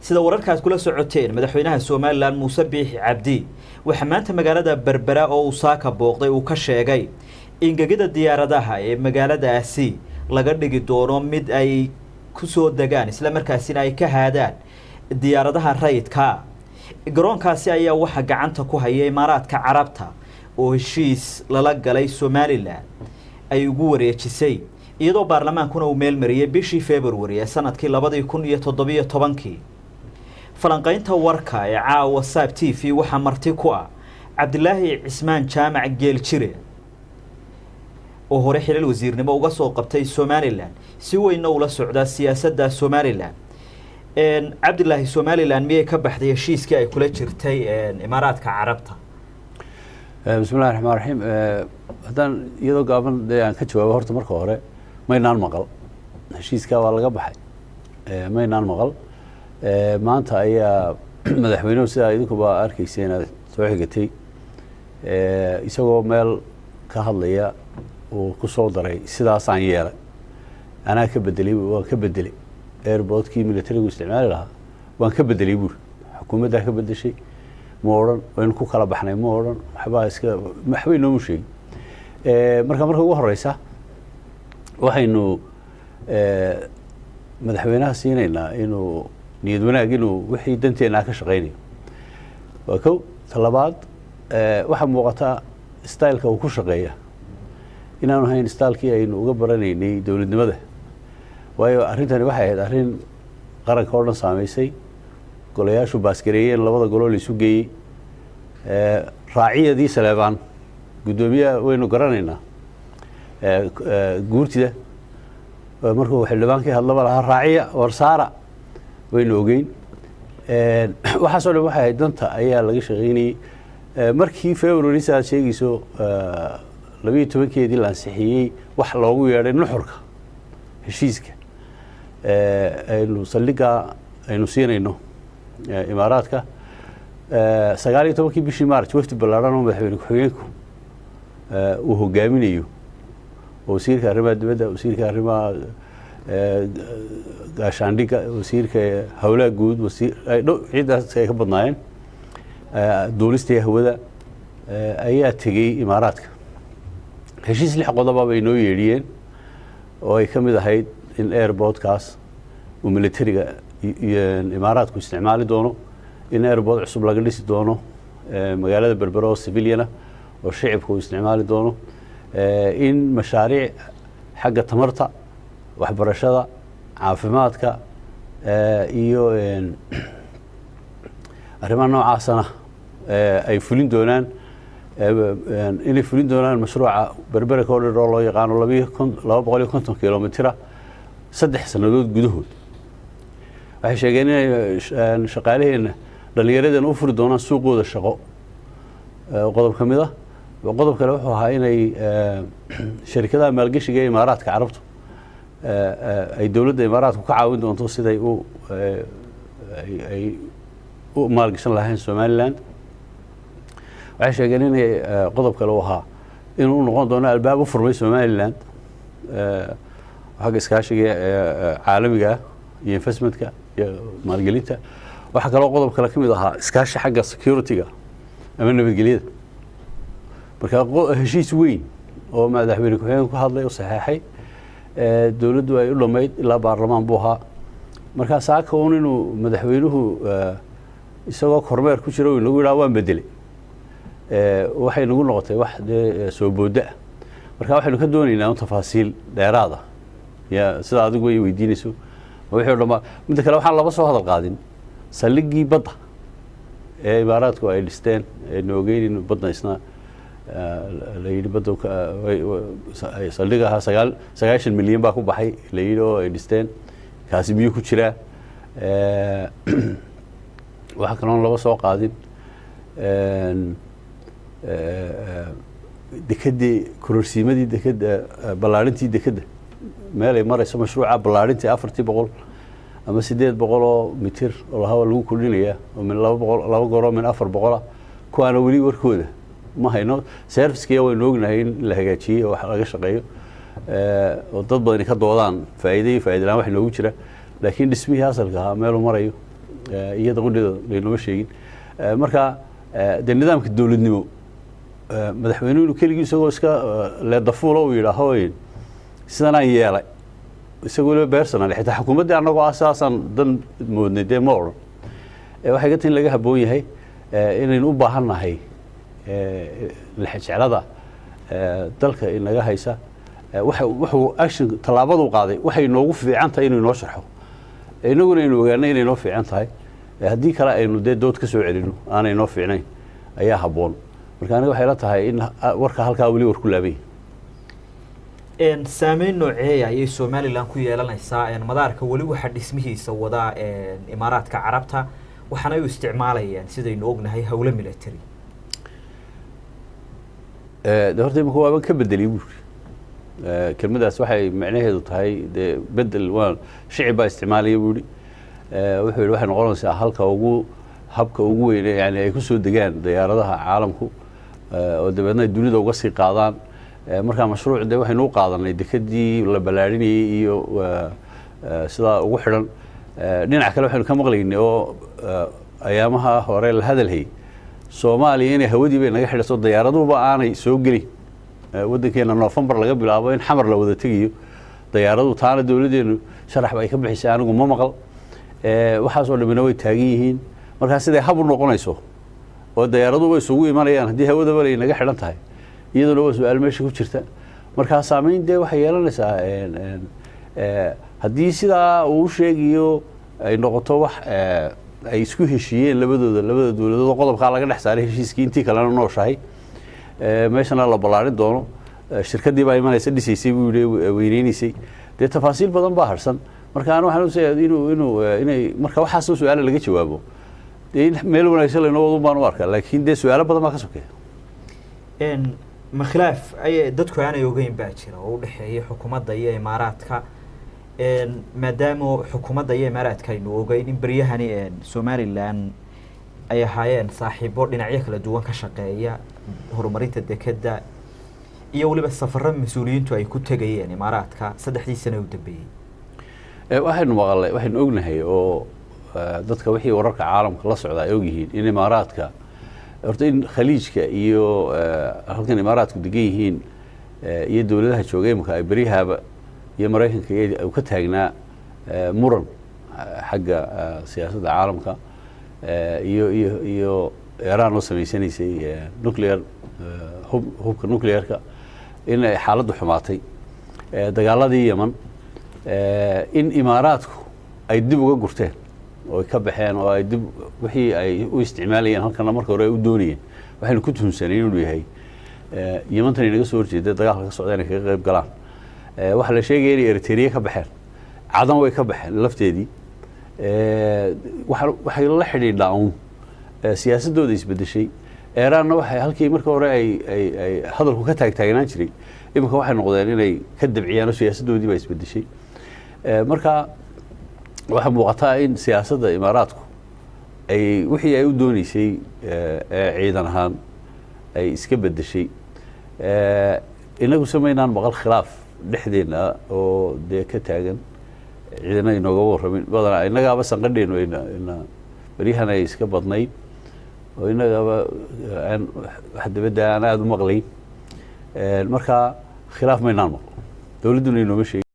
sida wararkaas kula socoteen madaxweynaha Soomaaliland Muuse Biixi Cabdi waxa maanta magaalada Berbera oo uu saaka booqday uu ka sheegay in gegida diyaaradaha ee magaaladaasi laga dhigi doono mid ay ku soo degaan isla markaasina ay ka haadaan diyaaradaha rayidka garoonkaasi ayaa waxa gacanta ku hayay Imaaraadka Carabta oo heshiis lala galay Soomaaliland ay ugu wareejisay iyadoo baarlamaankuna uu meel mariyay bishii February ee sanadkii 2017 falanqaynta warka ee caawa Saab TV waxa marti ku ah Cabdilaahi Cismaan Jaamac Geeljire oo hore xilal wasiirnimo uga soo qabtay Soomaaliland si weyn ula socda siyaasadda Soomaaliland Cabdilaahi Soomaaliland miyay ka baxday heshiiskii ay kula jirtay Imaaraadka Carabta bismillaahir rahmaanir rahiim hadan iyadoo gaaban aan ka jawaabo horta marka hore maynaan maqal heshiiska waa laga baxay maynaan maqal maanta ayaa madaxweynuhu sida idinkuba arkayseen soo xigatay isagoo meel ka hadlaya oo ku soo daray sidaas aan yeelay anaa ka bedelay airportkii militarigu isticmaali lahaa waan ka bedelay buur xukuumadda ka bedeshay ma oran waan ku kala baxnay ma oran waxba inoo sheegay marka ugu horeysa waxaynu madaxweynaha siinayna inuu niyad wanaag inuu wixii danteena ka shaqeynayo waa kow talabaad waxa muuqata style-ka uu ku shaqeeya inaanu hayn style-kii aynu uga baranaynay dawladnimada waayo arrintani waxay ahayd arrin qaranka oo dhan saameysay golayaashu baaskareeyeen labada golo la isu geeyey raaciyadii Saleebaan gudoomiyaha waynu garanaynaa guurtida markuu xildhibaankii hadlaba lahaa raaciya warsaara waynu ogeyn waxa soo dhan waxay ahayd danta ayaa laga shaqeynayay markii February saad sheegayso 12keedii la ansixiyay wax loogu yeedhay nuxurka heshiiska aynu saldhiga aynu siinayno Imaaraadka 19 bishii March wafdi ballaaran oo madaxweyne ku-xigeenku uu hogaaminayo wasiirka arrimaha dibadda wasiirka arrimaha gaashaandhigga wasiirka hawlaha guud ciidaas ay ka badnaayeen duulistii hawada ayaa tegay Imaaraadka heshiis 6 qodob bay noo yeedhiyeen oo ay ka mid ahayd in airportkaas uu militariga Imaaraadku isticmaali doono in airport cusub laga dhisi doono magaalada Berbera oo civilian oo shacabku isticmaali doono in mashaariic xagga tamarta waxbarashada caafimaadka iyo arrimaha noocaasana ay fulin doonaan inay fulin doonaan mashruuca Berbera corridor oo loo yaqaan 250 kilomitir 3 sanadood gudahood waxay sheegeen in shaqaalaheena dhalinyaradan u furi doonaan suuqooda shaqo qodob kamid ah qodob kale wuxuu ahaa inay shirkadaha maalgashiga ee Imaaraadka Carabtu ay dawladda Imaaraadku ka caawin doonto siday ay u maalgashan lahayn Soomaaliland waxay sheegeen in qodob kale uu ahaa inuu noqon doono albaab u furmay Soomaaliland xagga iskaashiga caalamiga iyo investmentka iyo maalgelinta waxa kale oo qodob kale kamid ahaa iskaashi xagga security-ga ama nabadgelyada marka heshiis weyn oo madaxweyne ku-xigeenku ka hadlay oo saxeexay dawladdu ay u dhameyd ilaa baarlamaan buu ahaa marka saaka inuu madaxweynuhu isagoo kormeer ku jiro inagu yiraahdo waan bedelay waxay nagu noqotay wax soo booda marka waxaynu ka doonaynaa tafaasiil dheeraad ah ya sida adigu way weydiinayso wixii dhama mid kale waxaan laba soo hadal qaadin saligii badda ee Imaaraadku ay dhisteen noogeyn badda isna la yiri badda saligaha 9 milyan baa ku baxay la yiri oo ay dhisteen kaasi biyo ku jira waxa kale oo laba soo qaadin dekadii kororsiimadii dekada ballaarintii dekada meel ay marayso mashruuca ballaarintii 400 ama 800 mitir oo lagu kordhinaya oo min 200 goro min 400 kuwaana wali warkooda ma hayno service-ka way noognahay in la hagaajiyo wax laga shaqeeyo oo dad badan ka doodaan faa'iido wax noogu jira laakiin dhismihii asalka meel uu marayo iyada qudheeda laynoma sheegin marka dee nidaamka dowladnimo madaxweynuhu inuu keligii isagoo iska leedafuula uu yidhaaho sidanaan yeelay isagoo weliba beersanaan xitaa xukuumaddii annagoo ah sidaasaan dan moodnay dee ma odhan waxay ka tahin laga habboon yahay inaynu u baahan nahay jeclada dalka inaga haysa wuxuu action tallaabaduu qaaday waxay noogu fiican tahay inuu inoo sharxo innaguna aynu ogaanay inay noo fiican tahay haddii kale aynu dee dood ka soo celino aanay noo fiicnayn ayaa habboon marka aniga waxay la tahay in warka halkaa weli war ku laabay saameyn nooceeya ayay somalilan ku yeelanaysaa madaarka weli waxaa dhismihiisa wadaa imaaraadka carabta waxaana ay u isticmaalayaan sidaynu ognahay howlo military de horta imika waaban ka bedelay buuri kelmadaas waxay macnaheedu tahay dee bedel waa shicib baa isticmaalaya buuri wuxuu yidhi waxay noqonaysaa habka ugu weyn yani ay ku soo degaan diyaaradaha caalamku oo dabeedna ay dunida uga sii qaadaan markaa mashruuc dee waxaynu u qaadanay dekadii la ballaarinayay iyo sidaa ugu xidhan dhinaca kale waxaynu ka maqlaynay oo ayaamaha hore la hadalhayay soomaaliya inay hawadii bay naga xidhaso diyaaraduhuba aanay soo gelin waddankeena November laga bilaabo in xamar la wada tegayo diyaaradu taana dawladdeenu sharax bay ka bixisay anigu ma maqal waxaas oo dhamina way taagan yihiin markaa siday hab u noqonayso oo diyaaradu way isugu imanayaan haddii hawadaba ay naga xidhan tahay iyaduna waa su'aal meesha ku jirta markaa saameyn dee waxay yeelanaysaa haddii sidaa uu sheegayo ay noqoto wax ay isku heshiiyeen labada dawladood qodobka laga dhex saaray heshiiskii intii kalena nooshahay meeshana la ballaarin doono shirkadii baa imanaysa dhisaysay buu yidhi weyneynayay dee tafaasiil badan baa harsan marka aan waxaan u sheegayaa inay marka waxaas su'aalo laga jawaabo dee meel wanaagsan la inoo baan u arkaa laakiin dee su'aalo badan baa ka sokeeya ma khilaaf ay dadku aanay ogeyn baa jira oo u dhaxeeya xukuumadda iyo imaaraadka maadaama xukuumadda iyo imaaraadka aynu ogeyn in baryahani somalilan ay ahaayeen saaxiibo dhinacyo kala duwan ka shaqeeya horumarinta dekadda iyo weliba safarro mas-uuliyiintu ay ku tegayeen imaaraadka 3 sano u dambeeyay waxaynu ognahay oo dadka wixii wararka caalamka la socda ay ogyihiin in imaaraadka horta in khaliijka iyo halkan imaaraadku degan yihiin iyo dawladaha joogay imika ay beriyahaaba iyo maraykanka ay ka taagnaa muran xagga siyaasadda caalamka iyo Iran oo sameysanaysay nuclear hubka nuclearka in ay xaaladdu xumaatay dagaaladii Yemen in imaaraadku ay dib uga gurteen oo ka baxeen oo ay dib wixii ay u isticmaalayeen halkan marka hore ay u doonayeen waxaynu ku tuhunsanay inuu yahay Yementan inaga soo horjeeday dagaalka ka socda inay kaga qayb galaan waxa la sheegay in Eritrea ka baxeen cadan way ka baxeen lafteedii waxay la xidhiidhaan siyaasadooda isbedeshay Iran waxay halkii marka hore ay hadalku ka taagtaagnaan jiray imika waxay noqdeen inay ka dabciyaan siyaasadoodii baa isbedeshay marka waxa muuqata in siyaasadda imaaraadku ay wixii ay u doonaysay ciidan ahaan ay iska bedeshay inagu sameynaan maqal khilaaf dhexdeena oo dee ka taagan ciidana inooga warramin badanaa innagaaba sanqadheenu baryahan ay iska badnayd oo innagaaba wax dabadda aan aada u maqlayn marka khilaaf maynaan maqlo dawladduna inooma sheegin